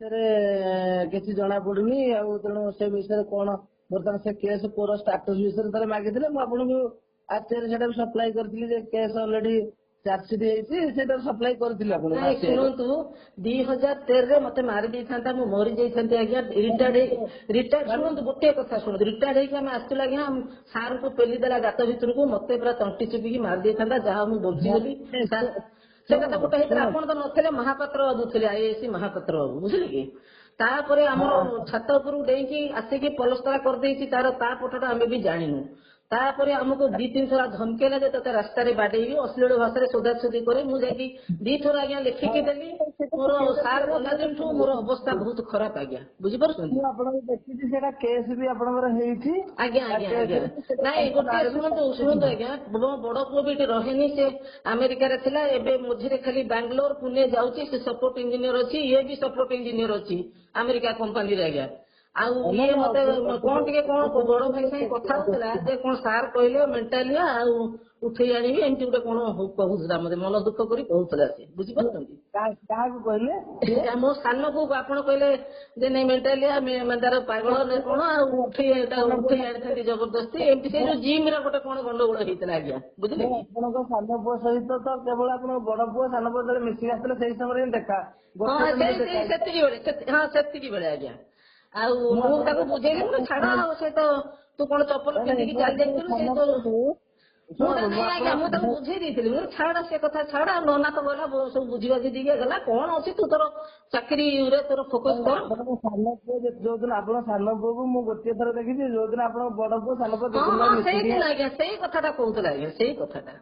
କିଛି ଜଣା ପଡୁନି ଆଉ ତେଣୁ ସେ ବିଷୟରେ କଣ ବର୍ତ୍ତମାନ ସେ କେସ୍ ପୁଅର ଷ୍ଟାଟସ ବିଷୟରେ ଥରେ ମାଗିଥିଲେ ମୁଁ ଆପଣଙ୍କୁ ଆର୍ଟିଆଇ ସେଟା ବି ସପ୍ଲାଇ କରିଥିଲି ଯେ କେସ୍ ଅଲରେଡି ଚାର୍ଜସିଟ୍ ହେଇଛି ସେଇଟା ସପ୍ଲାଇ କରିଥିଲି ଆପଣ ଶୁଣନ୍ତୁ 2013 ମତେ ମାରି ଦେଇଥାନ୍ତା ମୁଁ ମରି ଯାଇଥାନ୍ତି ଆଜ୍ଞା ରିଟାୟାର୍ଡ ଶୁଣନ୍ତୁ ଗୋଟେ କଥା ଶୁଣନ୍ତୁ ରିଟାୟାର୍ଡ ହେଇକି ଆମେ ଆସିଥିଲୁ ଆଜ୍ଞା ସାର୍ଙ୍କୁ ପେଲି ଦେଲା ଗାତ ଭିତରକୁ ମତେ ପୁରା ତଣ୍ଟି ଚିପିକି ମାରି ଦେଇଥାନ୍ତା ଯାହା ମୁଁ ବଞ୍ଚିଗଲି ସେ କଥା ଗୋଟେ ହେଇଥିଲା ଆପଣ ତ ନଥିଲେ ମହାପାତ୍ର ବାବୁ ଥିଲେ ଆଇଏଏସ୍ ମହାପାତ୍ର ବାବୁ ବୁଝିଲେ କି ତାପରେ ଆମର ଛାତ ଉପରକୁ ଡେଇଁକି ଆସିକି ପଲସ୍ତରା କରିଦେଇଛି ତାର ତା ପଟଟା ଆମେ ବି ଜାଣିନୁ ତାପରେ ଆମକୁ 2-3 ଥର ଧମକେଇଲା ଯେ ତତେ ରାସ୍ତାରେ ବାଡେଇବି ଅଶ୍ଳୀଳ ଭାଷାରେ ସୋଦାସୋଦି କରି ମୁଁ ଯାଇକି 2 ଥର ଆଜ୍ଞା ଲେଖିକି ଦେଲି ମୋର ସାର୍ ଗଲା ଦିନଠୁ ମୋର ଅବସ୍ଥା ବହୁତ ଖରାପ ଆଜ୍ଞା ବୁଝିପାରୁଛନ୍ତି ଆପଣଙ୍କୁ ଦେଖିଛି ସେଇଟା କେସ୍ ବି ଆପଣଙ୍କର ହେଇଛି ଆଜ୍ଞା ଆଜ୍ଞା ଆଜ୍ଞା ନାଇଁ ଗୋଟେ ଶୁଣନ୍ତୁ ଆଜ୍ଞା ମୋ ବଡ ପୁଅ ବି ଏଠି ରହେନି ସେ ଆମେରିକାରେ ଥିଲା ଏବେ ମଝିରେ ଖାଲି ବାଙ୍ଗାଲୋର ପୁନେ ଯାଉଛି ସେ ସପୋର୍ଟ ଇଞ୍ଜିନିୟର ଅଛି ଇଏ ବି ସପୋର୍ଟ ଇଞ୍ଜିନିୟର ଅଛି ଆମେରିକା କମ୍ପାନୀରେ ଆଜ୍ଞା ଆଉ ଇଏ ମତେ କଣ ଟିକେ କଣ ବଡ ଭାଇ ସାଙ୍ଗେ କଥା ହଉଥିଲା ଯେ କଣ ସାର୍ କହିଲେ ମେଣ୍ଟାଲିଆ ଆଉ ଉଠେଇ ଆଣିବି ଏମିତି ଗୋଟେ କଣ କହୁଥିଲା ମତେ ମନ ଦୁଃଖ କରି କହୁଥିଲା ସେ ବୁଝିପାରୁଛନ୍ତି କାହାକୁ କହିଲେ ମୋ ସାନ ପୁଅକୁ ଆପଣ କହିଲେ ଯେ ନାଇଁ ମେଣ୍ଟାଲିଆ ତାର ପାଗଳ କଣ ଆଉ ଉଠେଇ ଆଣିଥାନ୍ତି ଜବରଦସ୍ତି ଏମିତି ସେ ଯୋଉ ଜିମ୍ ର ଗୋଟେ କଣ ଗଣ୍ଡଗୋଳ ହେଇଥିଲା ଆଜ୍ଞା ବୁଝିଲେ ଆପଣଙ୍କ ସାନ ପୁଅ ସହିତ ତ କେବଳ ଆପଣଙ୍କ ବଡ ପୁଅ ସାନ ପୁଅ ଯେତେବେଳେ ମିଶିକି ଆସିଥିଲେ ସେଇ ସମୟରେ ହିଁ ଦେଖା ସେତିକି ବେଳେ ଆଜ୍ଞା ଆଉ ମୁଁ ତାକୁ ବୁଝେଇଲି ମୁଁ ଛାଡ ଆଉ ସେ ତ ତୁ କଣ ଚପଲ ପିନ୍ଧିକି ଚାଲି ଯାଇଥିଲୁ ସେ ତ ଆଜ୍ଞା ମୁଁ ତାକୁ ବୁଝେଇ ଦେଇଥିଲି ମୁଁ ଛାଡ ସେ କଥା ଛାଡ ଆଉ ନନା ତ ଗଲା ସବୁ ବୁଝିବାଝି ଦେଇକି ଗଲା କଣ ଅଛି ତୁ ତୋର ଚାକିରିରେ ତୋର ଫୋକସ କର ସାନ ପୁଅ ଯୋଉଦିନ ଆପଣ ସାନ ପୁଅକୁ ମୁଁ ଗୋଟିଏ ଥର ଦେଖିଛି ଯୋଉଦିନ ଆପଣଙ୍କ ବଡ ପୁଅ ସାନ ପୁଅ ସେଇଦିନ ଆଜ୍ଞା ସେଇ କଥାଟା କହୁଥିଲା ଆଜ୍ଞା ସେଇ କଥାଟା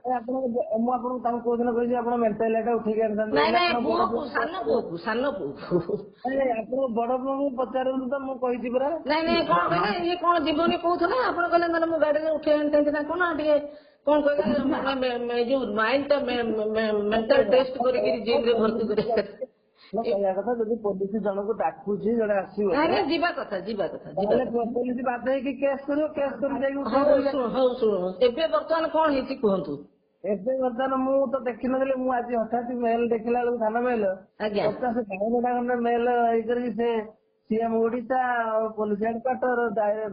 ମୁଁ ଆପଣଙ୍କୁ ତାଙ୍କୁ କୋଉଦିନ କହିଛି ଆପଣ ମେଣ୍ଟାଲିଟା ଉଠେଇକି ଆଣିଥାନ୍ତି ସାନ ପୁଅକୁ ଆପଣ ବଡ ପୁଅଙ୍କୁ ପଚାରନ୍ତୁ ତ ମୁଁ କହିଛି ପୁରା ନାଇଁ କଣ କହିଲେ ଇଏ କଣ ଜୀବନୀ କହୁଥିଲା ଆପଣ କହିଲେ ମାନେ ମୁଁ ଗାଡିରେ ଉଠେଇ ଆଣିଥାନ୍ତି ନା କଣ ଟିକେ କଣ କହିଲେ ଯୋଉ ମାଇଣ୍ଡ ଟା ମେଣ୍ଟାଲ ଟେଷ୍ଟ କରିକି ଜିମ୍ ରେ ଭର୍ତ୍ତି କରିବା କହିବା କଥା ଯଦି ପୋଲିସ ଜଣକୁ ଡାକୁଛି ଜଣେ ଆସିବ ଯିବା କଥା ପୋଲିସ ବାଧ୍ୟ ହେଇକି କେସ୍ କରିବ କେସ୍ କରି ଯାଇକି ହଉ ଶୁଣ ଏବେ ବର୍ତ୍ତମାନ କଣ ହେଇଛି କୁହନ୍ତୁ ଏବେ ବର୍ତ୍ତମାନ ମୁଁ ତ ଦେଖିନଥିଲି ମୁଁ ଆଜି ହଠାତ୍ ମେଲ ଦେଖିଲା ବେଳକୁ ଥାନା ମେଲ 50-52ଟା ଖଣ୍ଡେ ମେଲ ହେଇକରି ସେ CM Odisha police headquarter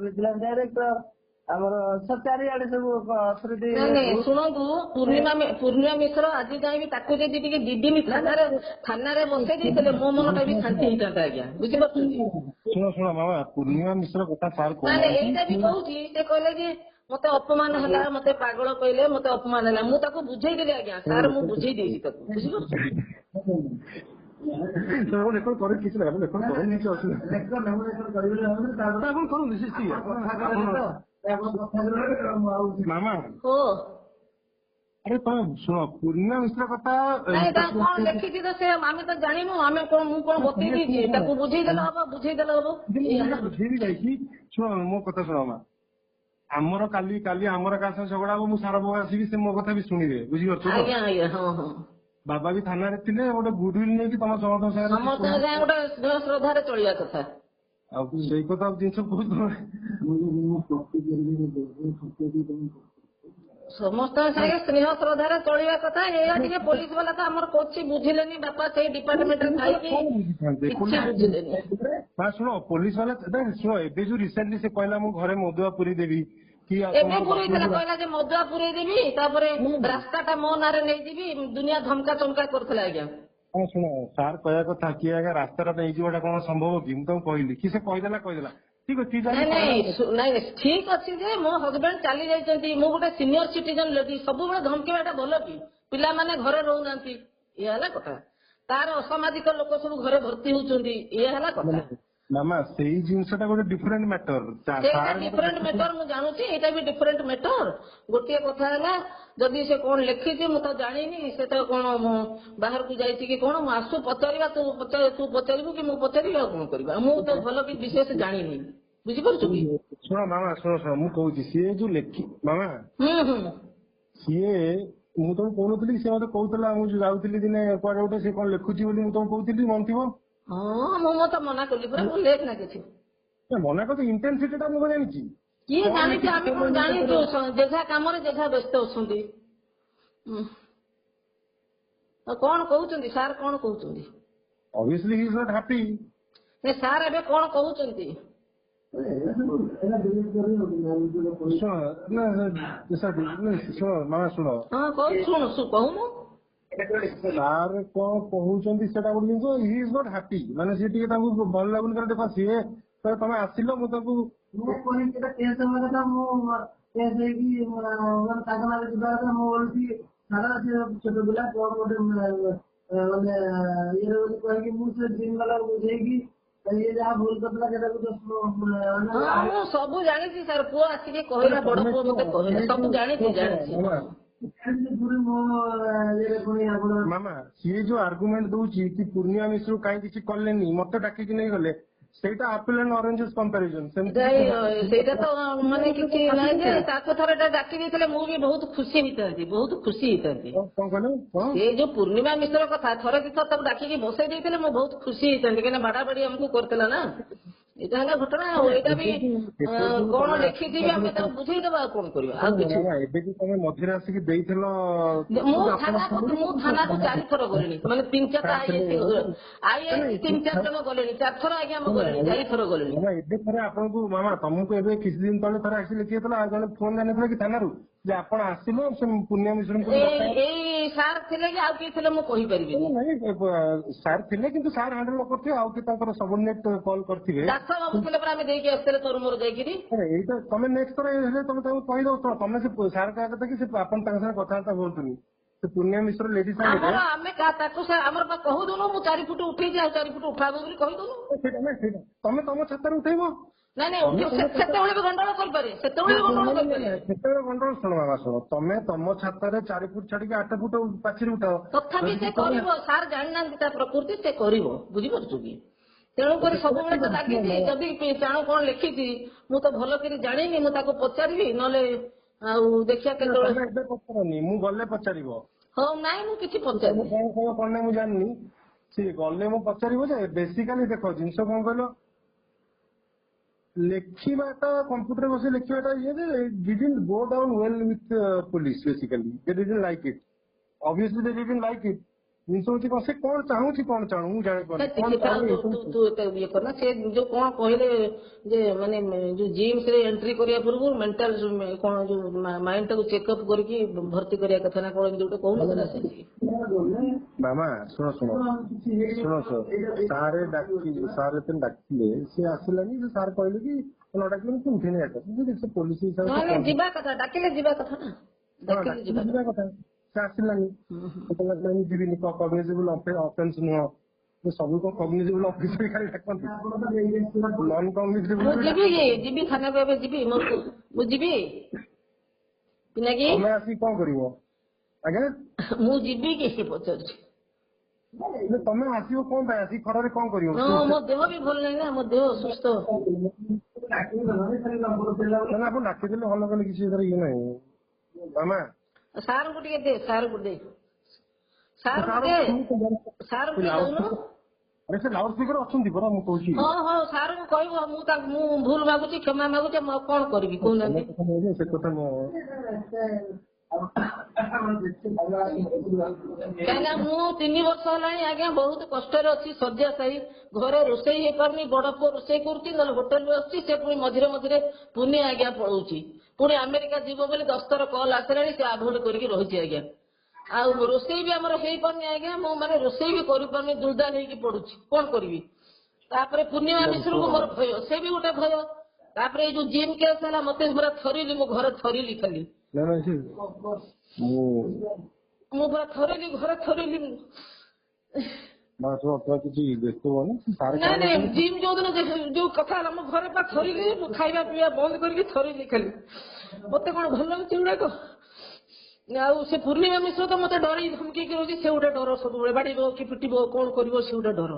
vigilance director ଆମର ଚାରିଆଡେ ସବୁ ଅଥରିଟି ଶୁଣନ୍ତୁ ପୂର୍ଣ୍ଣିମା ମିଶ୍ର ଆଜି ଯାଇ ତାକୁ ଯଦି ଟିକେ 2 ଦିନ ଥାନାରେ ବସେଇ ଦେଇଥିଲେ ମୋ ମନଟା ବି ଶାନ୍ତି ହେଇଥାନ୍ତା ଆଜ୍ଞା ବୁଝିପାରୁଛନ୍ତି ଶୁଣ ମାମା ପୂର୍ଣ୍ଣିମା ମିଶ୍ର କଥା ସାର୍ ଏଇଟା ବି କହୁଛି ସେ କହିଲେ କି ମତେ ଅପମାନ ହେଲା ମତେ ପାଗଳ କହିଲେ ମତେ ଅପମାନ ହେଲା ମୁଁ ତାକୁ ବୁଝେଇଦେଲି ଆଜ୍ଞା ସାର୍ ମୁଁ ବୁଝେଇ ଦେଇଛି ତାକୁ ବୁଝିପାରୁଛନ୍ତି କିଛି ମାମା ଆରେ ତମେ ଶୁଣ ପୂର୍ଣ୍ଣିମା ମିଶ୍ର କଥା କଣ ଲେଖିଛି ତ ସେ ଆମେ ତ ଜାଣିନୁ ଆମେ କଣ ମୁଁ କଣ ବତେଇ ଦେଇଛି ତାକୁ ବୁଝେଇଦେଲେ ହବ ବୁଝେଇବି ଯାଇଛି ଶୁଣ ମୋ କଥା ଶୁଣ ମା ଆମର କାଲି ଆମର କାହା ସାଙ୍ଗେ ଝଗଡା ହବ ମୁଁ ସାର ବାବୁ ଆସିବି ସେ ମୋ କଥା ବି ଶୁଣିବେ ବୁଝିପାରୁଛ ବାବା ବି ଥାନାରେ ଥିଲେ ଗୋଟେ ଗୁଡୱିଲ୍ ନେଇକି ତମ ସମସ୍ତଙ୍କ ସାଙ୍ଗରେ ଗୋଟେ ଶ୍ରଦ୍ଧାରେ ଚଳିବା କଥା ଆଉ ସେଇ କଥା ଜିନିଷ ବହୁତ ସମସ୍ତଙ୍କ ସାଙ୍ଗେ ସ୍ନେହ ଶ୍ରଦ୍ଧାରେ ଚଳିବା କଥା ଏଇଆ ଟିକେ ପୋଲିସ ବାଲା ତ ଆମର କୋଚି ବୁଝିଲେନି ବାପା ସେଇ ଡିପାର୍ଟମେଣ୍ଟରେ ଥାଇକି ବୁଝିଲେନି ଶୁଣ ପୋଲିସ ବାଲା ଶୁଣ ଏବେ ଯୋଉ ରିସେଣ୍ଟଲି ସେ କହିଲା ମୁଁ ଘରେ ମଦୁଆ ପୁରେଇ ଦେବି ଏବେ ପୁରେଇଥିଲା କହିଲା ଯେ ମଦୁଆ ପୁରେଇ ଦେବି ତାପରେ ରାସ୍ତାଟା ମୋ ନାଁରେ ନେଇଯିବି ଦୁନିଆ ଧମକା ଚମକା କରୁଥିଲା ଆଜ୍ଞା ଶୁଣ ସାର୍ କହିବା କଥା କି ଆଜ୍ଞା ରାସ୍ତାଟା ନେଇଯିବାଟା କଣ ସମ୍ଭବ କି ମୁଁ ତାଙ୍କୁ କହିଲି କି ସେ କହିଦେଲା ଠିକ ଅଛି ନାଇଁ ଠିକ ଅଛି ଯେ ମୋ ହଜବେଣ୍ଡ ଚାଲି ଯାଇଛନ୍ତି ମୁଁ ଗୋଟେ ସିନିୟର ସିଟିଜେନ ଲେଡି ସବୁବେଳେ ଧମକେଇବାଟା ଭଲ କି ପିଲାମାନେ ଘରେ ରହୁନାହାନ୍ତି ଇଏ ହେଲା କଥା ତାର ଅସାମାଜିକ ଲୋକ ସବୁ ଘରେ ଭର୍ତ୍ତି ହଉଛନ୍ତି ଇଏ ହେଲା କଥା ମାମା ସେଇ ଜିନିଷଟା ଗୋଟେ ଡିଫରେଣ୍ଟ ମ୍ୟାଟର ମୁଁ ଜାଣୁଛି ଏଇଟା ବି ଡିଫରେଣ୍ଟ ମ୍ୟାଟର ଗୋଟିଏ କଥା ହେଲା ଯଦି ସେ କଣ ଲେଖିଛି ମୁଁ ତ ଜାଣିନି ସେ ତ କଣ ବାହାରକୁ ଯାଇଛି କି କଣ ମୁଁ ଆସୁ ପଚାରିବା ତୁ ପଚାରିବୁ କି ମୁଁ ପଚାରିବି ଆଉ କଣ କରିବା ମୁଁ ତ ଭଲ କି ବିଶେଷ ଜାଣିନି ବୁଝିପାରୁଛୁ କି ଶୁଣ ମାମା ଶୁଣ ମୁଁ କହୁଛି ସିଏ ଯୋଉ ମାମା ସିଏ ମୁଁ ତମକୁ କହୁନଥିଲି ସିଏ ମତେ କହୁଥିଲା ମୁଁ ଯାଉଥିଲି ଦିନେ କୁଆଡେ ଗୋଟେ ସେ କଣ ଲେଖୁଛି ବୋଲି ମୁଁ ତମକୁ କହୁଥିଲି ମନ ଥିବ ମୁଁ ତ ମନା କଲି ପୁରା ମୁଁ ଲେଖ ନା କିଛି ମନା କରୁଛି ଇଣ୍ଟେନ୍ସିଟି ଟା ମୁଁ ଜାଣିଛି କିଏ ଜାଣିଛୁ ଆମେ କଣ ଜାଣିଛୁ ଯେଝା କାମରେ ଯେଝା ବ୍ୟସ୍ତ ଅଛନ୍ତି କଣ କହୁଛନ୍ତି ସାର୍ କଣ କହୁଛନ୍ତି obviously he is not happy sir ଏବେ କଣ କହୁଛନ୍ତି? ମାମା ଶୁଣ, କହୁନୁ ସାର୍ କଣ କହୁଛନ୍ତି ସେଟା ଗୋଟେ ଜିନିଷ। ହି ଇଜ ନଟ୍ ହାପି, ମାନେ ସିଏ ଟିକେ ତାଙ୍କୁ ଭଲ ଲାଗୁନି। କାରଣ ଦେଖ ସିଏ ତମେ ଆସିଲ, ମୁଁ ତାଙ୍କୁ କହିଲି କେସ୍ ହବା କଥା, ମୁଁ କେସ୍ ହେଇକି ତାଙ୍କ ନାଁରେ ଯିବା କଥା। ମୁଁ ବୋଲୁଛି ସାରା ସେ ଛୋଟ ପିଲା କଣ ଗୋଟେ ମାନେ ଇଏରେ ବୋଲି କହିକି ମୁଁ ସେ ଜିମ୍ ବାଲାକୁ ବୁଝେଇକି ଇଏ ଯାହା ଭୁଲ କରିଥିଲା ସେଟାକୁ ମୁଁ ସବୁ ଜାଣିଛି ସାର୍। ପୁଅ ଆସିକି କହିଲା, ବଡ ପୁଅ ମତେ କହିଲା, ସବୁ ଜାଣିଛି। ମାମା ସିଏ ଯୋଉ ଆର୍ଗୁମେଣ୍ଟ ଦଉଛି କି ପୂର୍ଣ୍ଣିମା ମିଶ୍ର କାହିଁ କିଛି କଲେନି, ମତେ ଡାକିକି ନେଇ ଗଲେ, ସେଇଟା ଆପେଲ ଆଣ୍ଡ ଅରେଞ୍ଜେସ୍ କମ୍ପାରିଜନ। ସେଇଟା ତ ମାନେ କିଛି ନାହିଁ ଯେ ତାକୁ ଥରେ ଡାକି ଦେଇଥିଲେ ମୁଁ ବି ବହୁତ ଖୁସି ହେଇଥାନ୍ତି, ବହୁତ ଖୁସି ହେଇଥାନ୍ତି। ସେ ଯୋଉ ପୂର୍ଣ୍ଣିମା ମିଶ୍ର କଥା ଥରେ ଦିଥର ତାକୁ ଡାକିକି ବସେଇ ଦେଇଥିଲେ ମୁଁ ବହୁତ ଖୁସି ହେଇଥାନ୍ତି, କାହିଁକିନା ବାଡା ବାଡି ଆମକୁ କରିଥିଲା ନା। ଏଇଟା ହେଲା ଘଟଣା। ଆଉ ଏଇଟା ବି କଣ ଲେଖିଥିବି ଆମେ ତାକୁ ବୁଝେଇଦବା, ଆଉ କଣ କରିବା। ଆଉ କିଛି ଏବେ ବି ତମେ ମଝିରେ ଆସିକି ଦେଇଥିଲ। ମୁଁ ଥାନାକୁ 4 ଥର ଗଲିଣି, ମାନେ 3-4ଟା ଆଇଆଇସି 3-4 ଜଣ ଗଲେଣି, 4 ଥର ଆଜ୍ଞା ମୁଁ ଗଲିଣି, 4 ଥର ଗଲିଣି। ଏବେ ଥରେ ଆପଣଙ୍କୁ ମାମା ତମକୁ ଏବେ କିଛି ଦିନ ତଳେ ଥରେ ଆସିକି ଲେଖିଥିଲା, ଆଉ ଜଣେ ଫୋନ ଜାଣିଥିଲା କି ଥାନାରୁ ଯେ ଆପଣ ଆସିଲେ ସେ ପୂର୍ଣ୍ଣିମା ମିଶ୍ରଙ୍କୁ ଏଇ ସାର୍ ଥିଲେ କି ଆଉ କିଏ ଥିଲେ ମୁଁ କହିପାରିବିନି। ସାର୍ ଥିଲେ, କିନ୍ତୁ ସାର୍ ହ୍ୟାଣ୍ଡଲ ନ କରିଥିବେ, ଆଉ କିଏ ତାଙ୍କର ସବର୍ଡିନେଟ୍ କଲ୍ କରିଥିବେ। ଦାସ ବାବୁ ଥିଲେ ପରା, ଆମେ ଦେଇକି ଆସିଥିଲେ ତୋର ମୋର ଯାଇକିରି। ଏଇଟା ତମେ ନେକ୍ସଟ ଥର ହେଲେ ତମେ ତାଙ୍କୁ କହିଦଉ, ତମେ ସେ ସାର୍ କହିବା କଥା କି ସେ ଆପଣ ତାଙ୍କ ସାଙ୍ଗେ କଥାବାର୍ତ୍ତା ହୁଅନ୍ତୁନି। ସେ ପୂର୍ଣ୍ଣିମା ମିଶ୍ର ଲେଡି ସାଙ୍ଗରେ ଆମେ ତାକୁ ଆମର କହିଦଉନୁ, ମୁଁ 4 ଫୁଟ ଉଠେଇଛି, ଆଉ 4 ଫୁଟ ଉଠାବ ବୋଲି କହିଦଉନୁ। ତମେ ତମ ଛାତରେ ଉଠେଇବ। ନାଇଁ ସେତେବେଳେ ବି ଗଣ୍ଡଗୋଳ କରିପାରେ, ସେତେବେଳେ ଗଣ୍ଡଗୋଳ ଶୁଣ ବାବା, ଶୁଣ, ତମେ ତମ ଛାତରେ 4 ଫୁଟ ଛାଡିକି 8 ଫୁଟ ପାଚିରି ଉଠାଅ, ତଥାପି ସେ କରିବ। ସାର୍ ଜାଣିନାହାନ୍ତି ତା ପ୍ରକୃତି, ସେ କରିବ, ବୁଝିପାରୁଛୁ କି? ତେଣୁକରି ସବୁବେଳେ ତ ଲାଗିଛି। ଯଦି ଚାଣ କଣ ଲେଖିଛି ମୁଁ ତ ଭଲ କରି ଜାଣିନି, ମୁଁ ତାକୁ ପଚାରିବି, ନହେଲେ ଆଉ ଦେଖିବା କେତେବେଳେ। ଏବେ ପଚାରନି, ମୁଁ ଗଲେ ପଚାରିବ। ହଉ ନାଇଁ, ମୁଁ କିଛି ପଚାରିବି କଣ ନାହିଁ ମୁଁ ଜାଣିନି, ସିଏ ଗଲେ ମୁଁ ପଚାରିବ। ଯେ ବେସିକାଲି ଦେଖ ଜିନିଷ କଣ କହିଲ, ଲେଖିବାଟା କମ୍ପ୍ୟୁଟର ବସି ଲେଖିବାଟା ଇଏ ଯେ didn't go down well with police basically. They didn't like it. Obviously they didn't like it. ଜିନିଷ ହଉଛି କଣ, ସେ କଣ ଚାହୁଁଛି କଣ ଚାହୁଁ ମୁଁ ଜାଣିପାରୁନି। ତୁ ଇଏ କରନା। ସେ ଯୋଉ କଣ କହିଲେ ଯେ ମାନେ ଯୋଉ ଜିମ୍ସ ରେ ଏଣ୍ଟ୍ରି କରିବା ପୂର୍ବରୁ ମେଣ୍ଟାଲ କଣ ଯୋଉ ମାଇଣ୍ଡ ଟାକୁ ଚେକଅପ୍ କରିକି ଭର୍ତ୍ତି କରିବା କଥା ନା କଣ, ଏମିତି ଗୋଟେ କହୁନଥିଲା ସେ। ମାମା ଶୁଣ ସାର୍ ଡାକିଲେ, ସେ ଆସିଲାନି। ସାର୍ କହିଲେ କି ନ ଡାକିଲେ ସେ ଉଠେଇ ନେଇ ସେ ପୋଲିସ ହିସାବରେ ଯିବା କଥା, ଡାକିଲେ ଯିବା କଥା ନା, ଯିବା କଥା। ସେ ଆସିଲାନି, ଯିବିନି, କଗ୍ନିଜିବଲ ଅଫେନ୍ସ ନୁହଁ। ସବୁ କଣ କଗ୍ନିଜିବଲ ଅଫିସରେ ଖାଲି ଡାକନ୍ତି, ନନ୍ କଗ୍ନିଜିବଲ। ମୁଁ ଯିବି ଥାନାକୁ, ଏବେ ଯିବି, ମୁଁ ଯିବି। ତମେ ଆସିକି କଣ କରିବ ଆଜ୍ଞା? ମୁଁ ଯିବି କି ପଚାରୁଛି? ତମେ ଆସିବ କଣ ପାଇଁ? ଆସିକି ଖରାରେ କଣ କରିବ? ମୋ ଦେହ ବି ଭଲ ନାହିଁ ନା, ମୋ ଦେହ ଅସୁସ୍ଥ। ଆପଣ ଡାକିଦେଲେ ଭଲ କଲେ, କିଛି ଇଏ ନାହିଁ। ମାମା ସାର୍ଙ୍କୁ ଟିକେ ଦେ, ସାର୍ଙ୍କୁ ଦେ, ସାର୍ଙ୍କୁ ଦଉନୁ। ସେ ଲାଉଡ ସ୍ପିକର ଅଛନ୍ତି ପରା, ମୁଁ କହୁଛି। ହଁ ସାର୍ଙ୍କୁ କହିବ, ମୁଁ ଭୁଲ ମାଗୁଛି, କ୍ଷମା ମାଗୁଛି, ମୁଁ ଆଉ କଣ କରିବି କହୁନାହାନ୍ତି। ସେ କଥା କାହିଁକିନା ମୁଁ 3 ବର୍ଷ ହେଲାଣି ଆଜ୍ଞା ବହୁତ କଷ୍ଟରେ ଅଛି, ଶଯ୍ୟାଶାୟୀ, ଘରେ ରୋଷେଇ ହେଇପାରୁନି। ବଡ ପୁଅ ରୋଷେଇ କରୁଛି, ନହେଲେ ହୋଟେଲରୁ ଆସୁଛି। ସେ ପୁଣି ମଝିରେ ମଝିରେ ପୁଣି ଆଜ୍ଞା ପଳଉଛି, ପୁଣି ଆମେରିକା ଯିବ ବୋଲି 10 ଥର କଲ୍ ଆସିଲାଣି। ସେ ଆଭଏଡ୍ କରିକି ରହିଛି ଆଜ୍ଞା। ଆଉ ରୋଷେଇ ବି ଆମର ହେଇପାରୁନି ଆଜ୍ଞା, ମୁଁ ମାନେ ରୋଷେଇ ବି କରିପାରୁନି, ଦୁଲଦାଲ ହେଇକି ପଡୁଛି, କଣ କରିବି? ତାପରେ ପୂର୍ଣ୍ଣିମା ମିଶ୍ରକୁ ମୋର ଭୟ, ସେ ବି ଗୋଟେ ଭୟ। ତାପରେ ଏଇ ଯୋଉ ଜିମ୍ କେସ୍ ହେଲା, ମତେ ପୁରା ଥରିଲି, ମୁଁ ଘରେ ଥରିଲି ଖାଲି। ମୁଁ ପୁରା ଥରିଲି, ଘରେ ଥରିଲି। ନାଇଁ ଜିମ୍ ଯୋଉଦିନ ଯୋଉ କଥା ହେଲା, ମୁଁ ଘରେ ପା ଥରିଲି, ମୁଁ ଖାଇବା ପିଇବା ବନ୍ଦ କରିକି ଥରିଲି ଖାଲି। ମତେ କଣ ଭଲ ଲାଗୁଛି ଏଗୁଡାକ? ଆଉ ସେ ପୂର୍ଣ୍ଣିମା ମିଶ୍ର ତ ମତେ ଡରେଇ ଧମକିକି ରହୁଛି, ସେ ଗୋଟେ ଡର। ସବୁବେଳେ ବାଡିବ କି ପିଟିବ, କଣ କରିବ, ସେ ଗୋଟେ ଡର।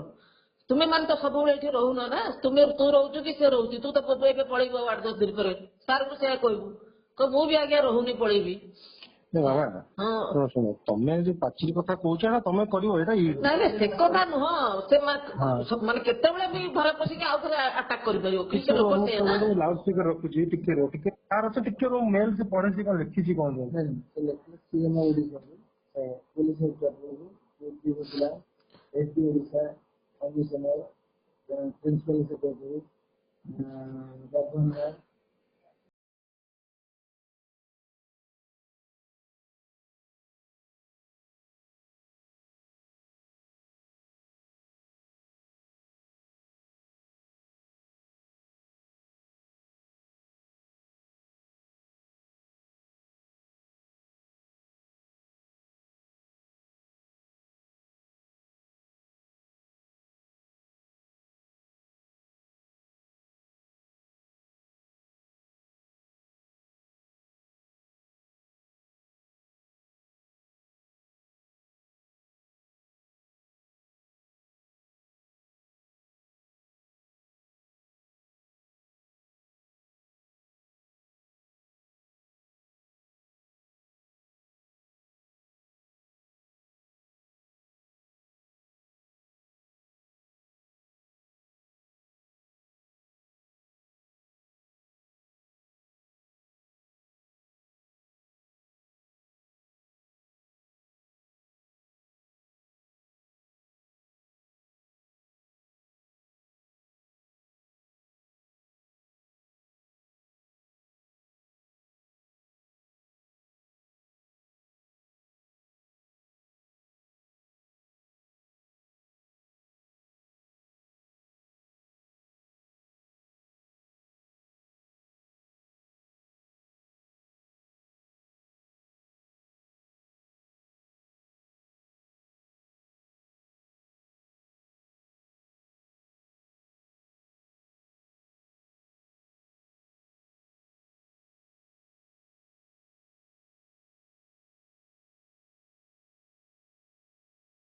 ତୁମେ ମାନେ ତ ସବୁବେଳେ ଏଠି ରହୁନ ନା, ତୁ ରହୁଛୁ କି ସେ ରହୁଛି? ତୁ ତ ଏବେ ପଳେଇବୁ 8-10 ଦିନ ପରେ। ସାର୍ଙ୍କୁ ସେୟା କହିବୁ, ମୁଁ ବି ଆଜ୍ଞା ରହୁନି, ପଳେଇବି। ଶୁଣ, ତମେ ଯୋଉ ପାଚିରି କଥା କହୁଛ ନା, ତମେ କରିବ ଏଇଟା। ନାଇଁ ସେ କଥା ନୁହଁ, ସେ ମାନେ କେତେବେଳେ ବି ଘରେ ପଶିକି ଆଉ ଥରେ ଆଟାକ୍ କରିପାରିବ। ଲାଉଡ ସ୍ପିକର ରଖୁଛି, ଟିକେ ତାର ସେ ଟିକେ ମେଲ ସେ ପଢେଛି, କଣ ଲେଖିଛି କଣ ପ୍ରିନ୍ସିପାଲ ସେକ୍ରେଟାରୀ ଗଭର୍ଣ୍ଣର